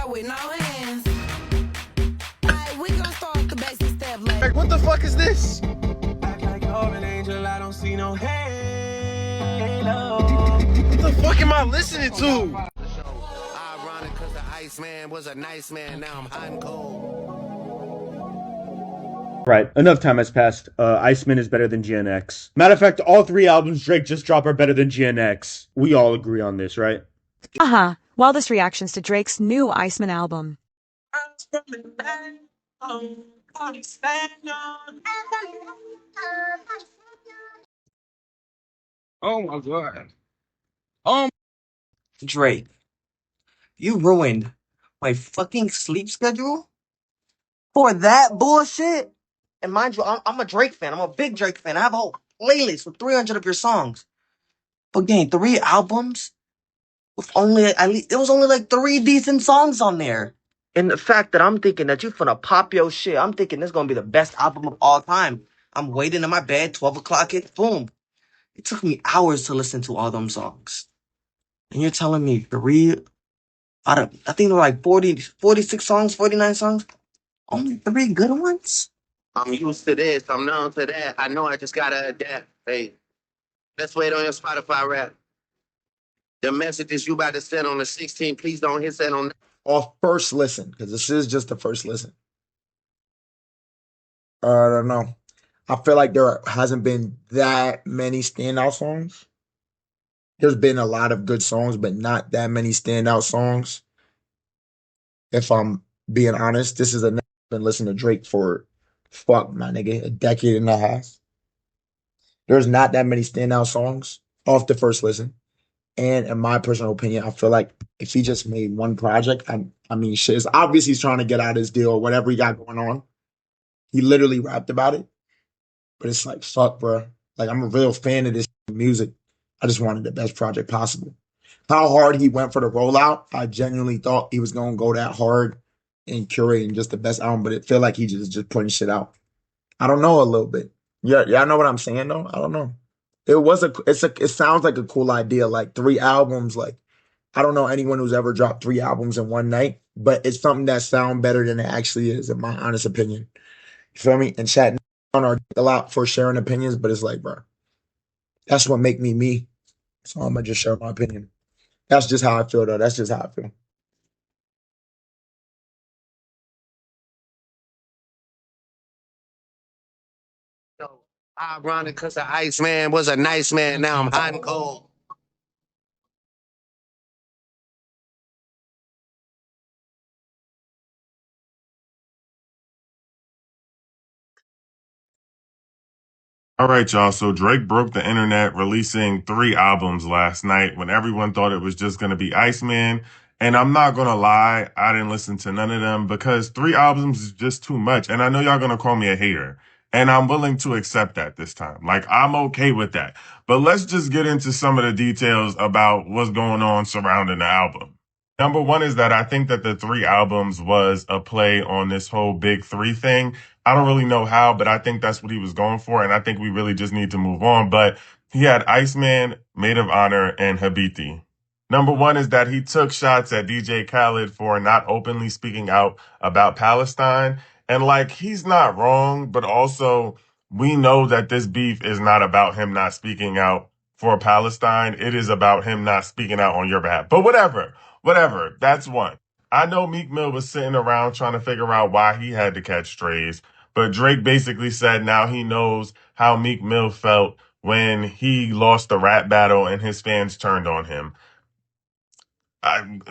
with no hands. Alright, we gonna start the basic step like. Like, what the fuck is this? Act like you're an angel, I don't see no halo. What the fuck am I listening to? Ironic cause the Iceman was a nice man, now I'm hot and cold. Right, enough time has passed. Iceman is better than GNX. Matter of fact, all 3 albums Drake just dropped are better than GNX. We all agree on this, right? Wildest reactions to Drake's new Iceman album. Oh my god. Drake, you ruined my fucking sleep schedule for that bullshit. And mind you, I'm a Drake fan. I'm a big Drake fan. I have a whole playlist with 300 of your songs. But getting 3 albums with there was only like 3 decent songs on there. And the fact that I'm thinking that you finna pop your shit, I'm thinking this gonna be the best album of all time. I'm waiting in my bed, 12 o'clock hit, boom. It took me hours to listen to all them songs. And you're telling me 3 out of, I think there were like 46 songs, 49 songs. Only 3 good ones? I'm used to this, I'm known to that. I know I just gotta adapt. Hey, let's wait on your Spotify rap. The messages you about to send on the 16th, please don't hit that on. Off first listen, because this is just the first listen. I don't know. I feel like there hasn't been that many standout songs. There's been a lot of good songs, but not that many standout songs. If I'm being honest, this is a nigga been listening to Drake for, fuck my nigga, a decade and a half. There's not that many standout songs off the first listen. And in my personal opinion, I feel like if he just made one project, I mean, shit, it's obvious he's trying to get out his deal or whatever he got going on. He literally rapped about it. But it's like, fuck, bro. Like, I'm a real fan of this music. I just wanted the best project possible. How hard he went for the rollout, I genuinely thought he was going to go that hard and curating just the best album, but it felt like he just putting shit out. I don't know a little bit. Yeah, I know what I'm saying, though. I don't know. It sounds like a cool idea, like 3 albums. Like, I don't know anyone who's ever dropped 3 albums in one night, but it's something that sounds better than it actually is, in my honest opinion. You feel me? And chat on our a lot for sharing opinions, but it's like, bro, that's what make me me. So I'm gonna just share my opinion. That's just how I feel, though. That's just how I feel. Ironic cause the Iceman was a nice man, now I'm hot and cold. All right, y'all. So Drake broke the internet releasing 3 albums last night when everyone thought it was just going to be Iceman. And I'm not going to lie, I didn't listen to none of them because 3 albums is just too much. And I know y'all going to call me a hater. And I'm willing to accept that this time. Like, I'm okay with that. But let's just get into some of the details about what's going on surrounding the album. Number one is that I think that the 3 albums was a play on this whole big 3 thing. I don't really know how, but I think that's what he was going for. And I think we really just need to move on. But he had Iceman, Maid of Honor, and Habiti. Number one is that he took shots at DJ Khaled for not openly speaking out about Palestine. And like, he's not wrong, but also we know that this beef is not about him not speaking out for Palestine. It is about him not speaking out on your behalf. But whatever. That's one. I know Meek Mill was sitting around trying to figure out why he had to catch strays. But Drake basically said now he knows how Meek Mill felt when he lost the rap battle and his fans turned on him.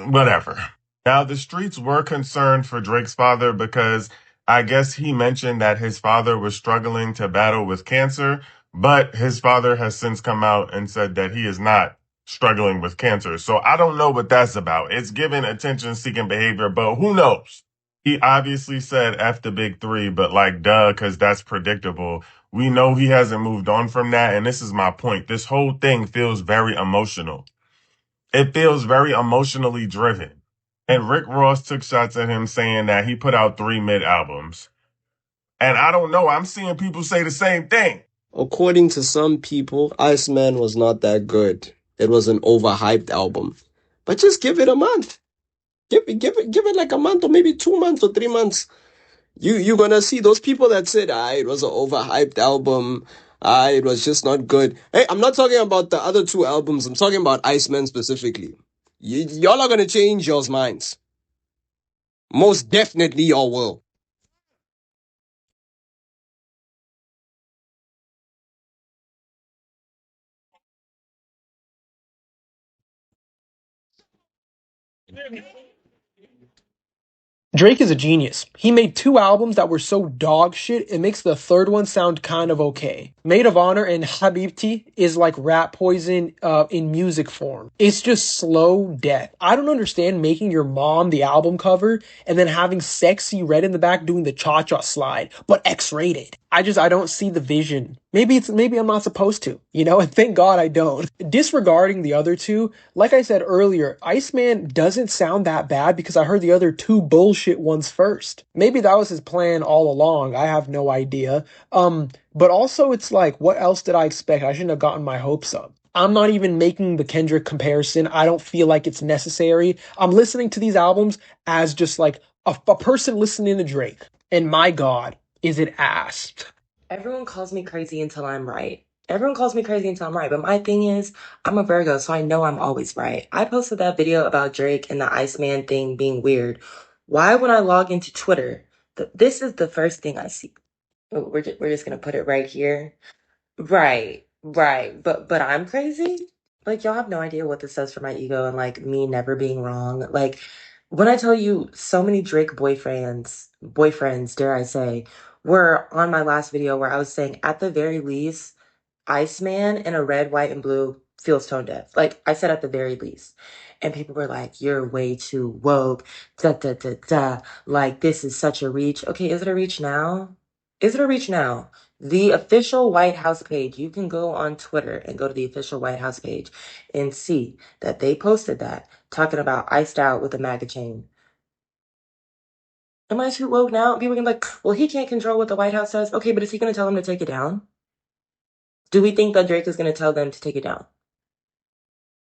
Whatever. Now, the streets were concerned for Drake's father because I guess he mentioned that his father was struggling to battle with cancer, but his father has since come out and said that he is not struggling with cancer. So I don't know what that's about. It's given attention-seeking behavior, but who knows? He obviously said F the big 3, but like, duh, because that's predictable. We know he hasn't moved on from that, and this is my point. This whole thing feels very emotional. It feels very emotionally driven. And Rick Ross took shots at him saying that he put out 3 mid albums. And I don't know, I'm seeing people say the same thing. According to some people, Iceman was not that good. It was an overhyped album. But just give it a month. Give it like a month or maybe 2 months or 3 months. You're gonna see those people that said, it was an overhyped album. It was just not good. Hey, I'm not talking about the other two albums. I'm talking about Iceman specifically. Y'all are gonna change y'all's minds. Most definitely y'all will. Drake is a genius. He made two albums that were so dog shit, it makes the third one sound kind of okay. Maid of Honor and Habibti is like Rat Poison in music form. It's just slow death. I don't understand making your mom the album cover and then having Sexy Red in the back doing the cha-cha slide, but X-rated. I don't see the vision. Maybe I'm not supposed to, and thank God I don't. Disregarding the other two, like I said earlier, Iceman doesn't sound that bad because I heard the other two bullshit ones first. Maybe that was his plan all along. I have no idea. But also it's like, what else did I expect? I shouldn't have gotten my hopes up. I'm not even making the Kendrick comparison. I don't feel like it's necessary. I'm listening to these albums as just like a person listening to Drake. And my God, is it ass. Everyone calls me crazy until I'm right. Everyone calls me crazy until I'm right. But my thing is, I'm a Virgo, so I know I'm always right. I posted that video about Drake and the Iceman thing being weird. Why, when I log into Twitter, this is the first thing I see. We're just gonna put it right here. Right, right. But I'm crazy? Like, y'all have no idea what this says for my ego and like me never being wrong. Like, when I tell you so many Drake boyfriends, dare I say, were on my last video where I was saying at the very least, Iceman in a red, white, and blue feels tone deaf. Like I said at the very least. And people were like, you're way too woke. Da da da da. Like this is such a reach. Okay, is it a reach now? Is it a reach now? The official White House page, you can go on Twitter and go to the official White House page and see that they posted that talking about iced out with a MAGA chain. Am I too woke now? People can be like, well, he can't control what the White House says. Okay, but is he going to tell them to take it down? Do we think that Drake is going to tell them to take it down?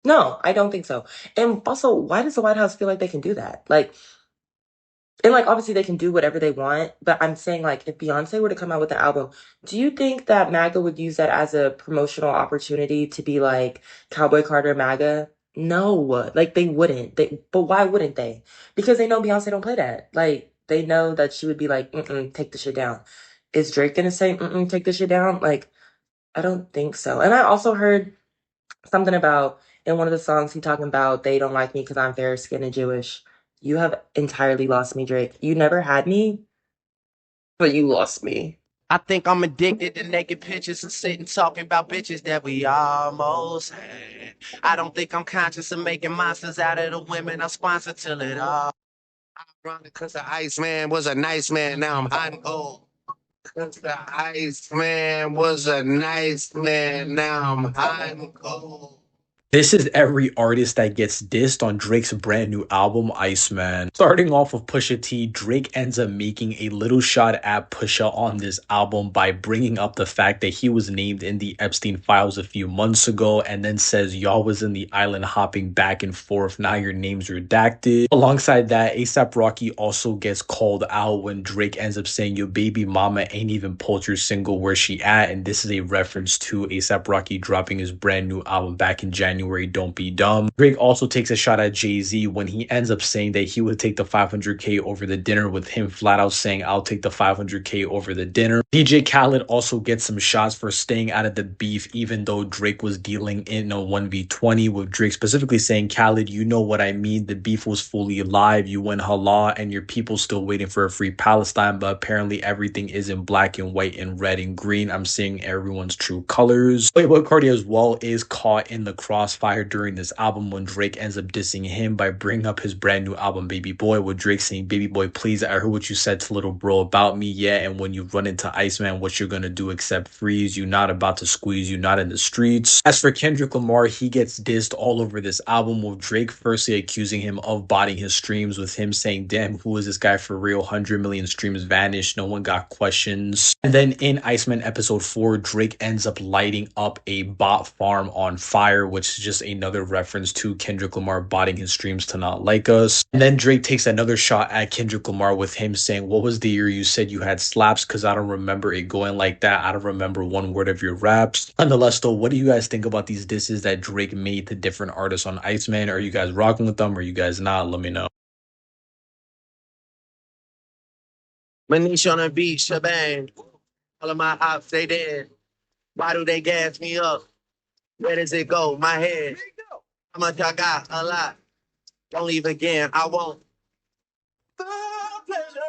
No, I don't think so. And also, why does the White House feel like they can do that? And obviously they can do whatever they want, but I'm saying if Beyonce were to come out with an album, do you think that MAGA would use that as a promotional opportunity to be like Cowboy Carter MAGA? No, they wouldn't. But why wouldn't they? Because they know Beyonce don't play that. They know that she would be like, take the shit down. Is Drake gonna say, take the shit down? I don't think so. And I also heard something about in one of the songs he talking about they don't like me because I'm fair skinned and Jewish. You have entirely lost me, Drake. You never had me, but you lost me. I think I'm addicted to naked pictures and sitting talking about bitches that we almost had. I don't think I'm conscious of making monsters out of the women I'm sponsored till it all. I'm running because the Iceman was a nice man. Now I'm hot and cold. Because the Iceman was a nice man. Now I'm hot and cold. This is every artist that gets dissed on Drake's brand new album, Iceman. Starting off with Pusha T, Drake ends up making a little shot at Pusha on this album by bringing up the fact that he was named in the Epstein files a few months ago and then says y'all was in the island hopping back and forth, now your name's redacted. Alongside that, A$AP Rocky also gets called out when Drake ends up saying your baby mama ain't even pulled your single Where She At, and this is a reference to A$AP Rocky dropping his brand new album back in January, Don't Be Dumb. Drake also takes a shot at Jay-Z when he ends up saying that he would take the 500K over the dinner, with him flat out saying I'll take the 500K over the dinner. DJ Khaled also gets some shots for staying out of the beef even though Drake was dealing in a 1v20, with Drake specifically saying, Khaled, you know what I mean, the beef was fully live, you went halal and your people still waiting for a free Palestine, but apparently everything is in black and white and red and green. I'm seeing everyone's true colors. Playboi Carti as well is caught in the crossfire during this album when Drake ends up dissing him by bringing up his brand new album Baby Boy, with Drake saying, baby boy, please, I heard what you said to little bro about me, yeah, and when you run into Iceman, what you're gonna do except freeze, you not about to squeeze, you not in the streets. As for Kendrick Lamar, he gets dissed all over this album, with Drake firstly accusing him of botting his streams, with him saying, damn, who is this guy for real, 100 million streams vanished, no one got questions. And then in Iceman episode 4, Drake ends up lighting up a bot farm on fire, which this is just another reference to Kendrick Lamar botting his streams to not like us. And then Drake takes another shot at Kendrick Lamar with him saying, what was the year you said you had slaps? Because I don't remember it going like that. I don't remember one word of your raps. Nonetheless, though, what do you guys think about these disses that Drake made to different artists on Iceman? Are you guys rocking with them? Or are you guys not? Let me know. Manish on the beach, shebang. All of my ops, they dead. Why do they gas me up? Where does it go? My head. How much I got? A lot. Don't leave again. I won't. The pleasure.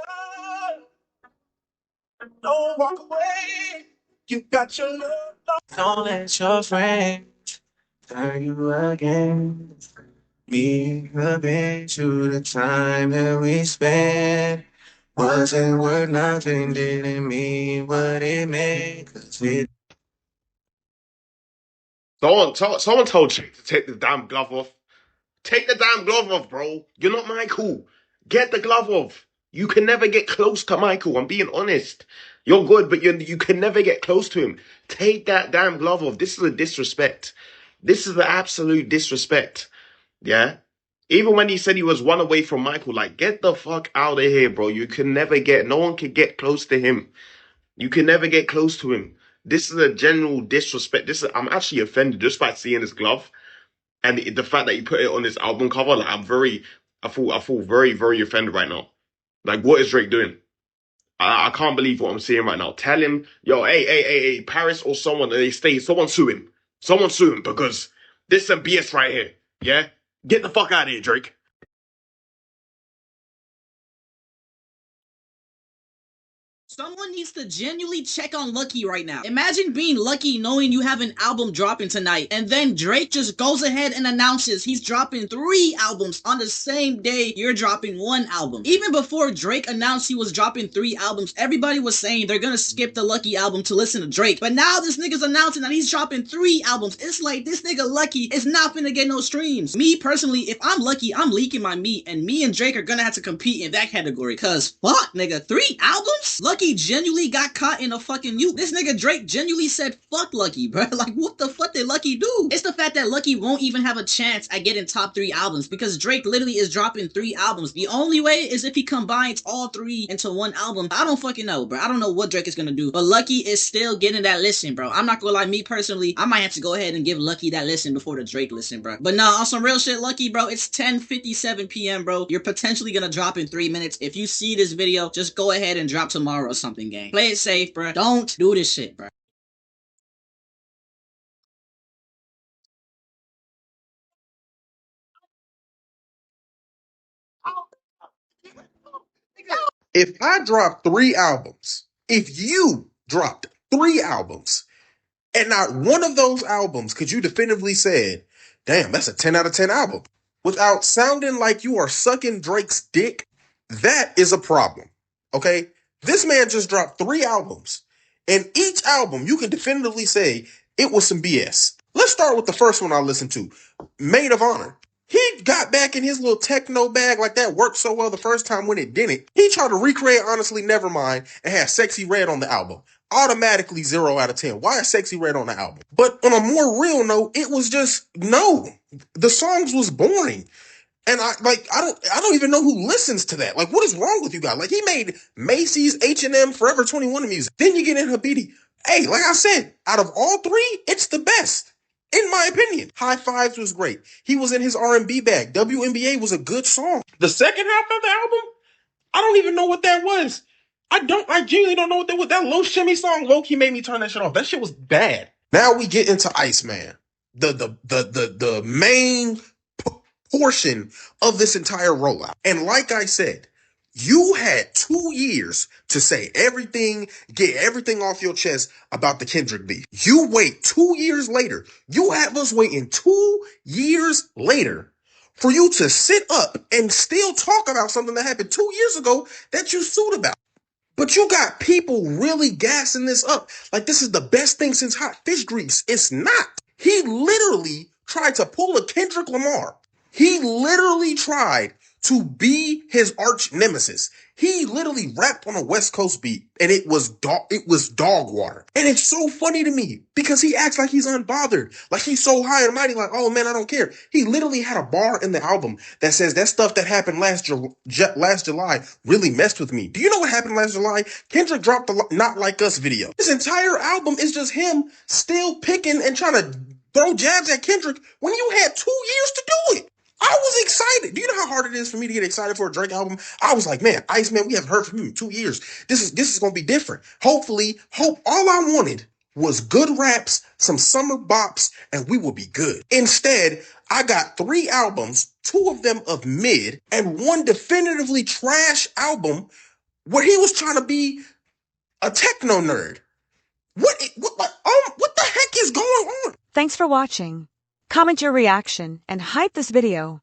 Don't walk away. You got your love. Don't let your friends turn you against me. The bitch you the time that we spent wasn't worth nothing. Didn't mean what it meant. 'Cause it Someone told Jake to take the damn glove off. Take the damn glove off, bro. You're not Michael. Get the glove off. You can never get close to Michael. I'm being honest. You're good, but you can never get close to him. Take that damn glove off. This is a disrespect. This is the absolute disrespect. Yeah? Even when he said he was one away from Michael, like, get the fuck out of here, bro. No one can get close to him. You can never get close to him. This is a general disrespect. I'm actually offended just by seeing this glove. And the fact that he put it on his album cover, like I feel very, very offended right now. Like, what is Drake doing? I can't believe what I'm seeing right now. Tell him, yo, hey, Paris or someone, someone sue him. Someone sue him because this is some BS right here. Yeah? Get the fuck out of here, Drake. Someone needs to genuinely check on Lucky right now. Imagine being lucky knowing you have an album dropping tonight, and then Drake just goes ahead and announces he's dropping 3 albums on the same day you're dropping 1 album. Even before Drake announced he was dropping 3 albums, everybody was saying they're gonna skip the Lucky album to listen to Drake. But now this nigga's announcing that he's dropping 3 albums. It's like this nigga Lucky is not finna get no streams. Me personally, if I'm Lucky, I'm leaking my meat, and me and Drake are gonna have to compete in that category. Cause fuck, nigga, 3 albums? Lucky genuinely got caught in a fucking loop. This nigga Drake genuinely said fuck Lucky, bro. Like, what the fuck did Lucky do? It's the fact that Lucky won't even have a chance at getting top 3 albums because Drake literally is dropping 3 albums. The only way is if he combines all 3 into 1 album. I don't fucking know, bro. I don't know what Drake is gonna do, but Lucky is still getting that listen, bro. I'm not gonna lie, me personally, I might have to go ahead and give Lucky that listen before the Drake listen, bro. But nah, on some real shit, Lucky, bro, it's 10:57 p.m., bro. You're potentially gonna drop in 3 minutes. If you see this video, just go ahead and drop tomorrow or something, gang. Play it safe, bro. Don't do this shit, bro. If I dropped 3 albums, if you dropped 3 albums, and not one of those albums could you definitively said, damn, that's a 10 out of 10 album, without sounding like you are sucking Drake's dick, that is a problem. Okay? This man just dropped 3 albums. And each album, you can definitively say it was some BS. Let's start with the first one I listened to, Maid of Honor. He got back in his little techno bag like that worked so well the first time when it didn't. He tried to recreate Honestly Nevermind and had Sexy Red on the album. Automatically 0 out of 10. Why is Sexy Red on the album? But on a more real note, it was just, no. The songs was boring. And I don't even know who listens to that. Like, what is wrong with you guys? Like, he made Macy's, H&M, Forever 21 music. Then you get in Habiti. Hey, like I said, out of all 3, it's the best. In my opinion. High Fives was great. He was in his R&B bag. WNBA was a good song. The second half of the album, I don't even know what that was. I genuinely don't know what that was. That low shimmy song, low-key made me turn that shit off. That shit was bad. Now we get into Iceman. The main portion of this entire rollout. And like I said, you had 2 years to say everything, get everything off your chest about the Kendrick beef. You wait 2 years later. You have us waiting 2 years later for you to sit up and still talk about something that happened 2 years ago that you sued about. But you got people really gassing this up like this is the best thing since hot fish grease. It's not. He literally tried to pull a Kendrick Lamar. He literally tried to be his arch nemesis. He literally rapped on a West Coast beat, and it was dog water. And it's so funny to me because he acts like he's unbothered, like he's so high and mighty, like, oh man, I don't care. He literally had a bar in the album that says that stuff that happened last July really messed with me. Do you know what happened last July? Kendrick dropped the Not Like Us video. This entire album is just him still picking and trying to throw jabs at Kendrick when you had 2 years to do it. I was excited. Do you know how hard it is for me to get excited for a Drake album? I was like, man, Iceman, we haven't heard from him in 2 years. This is gonna be different. All I wanted was good raps, some summer bops, and we will be good. Instead, I got 3 albums, 2 of them of mid, and 1 definitively trash album where he was trying to be a techno nerd. What the heck is going on? Thanks for watching. Comment your reaction and hype this video.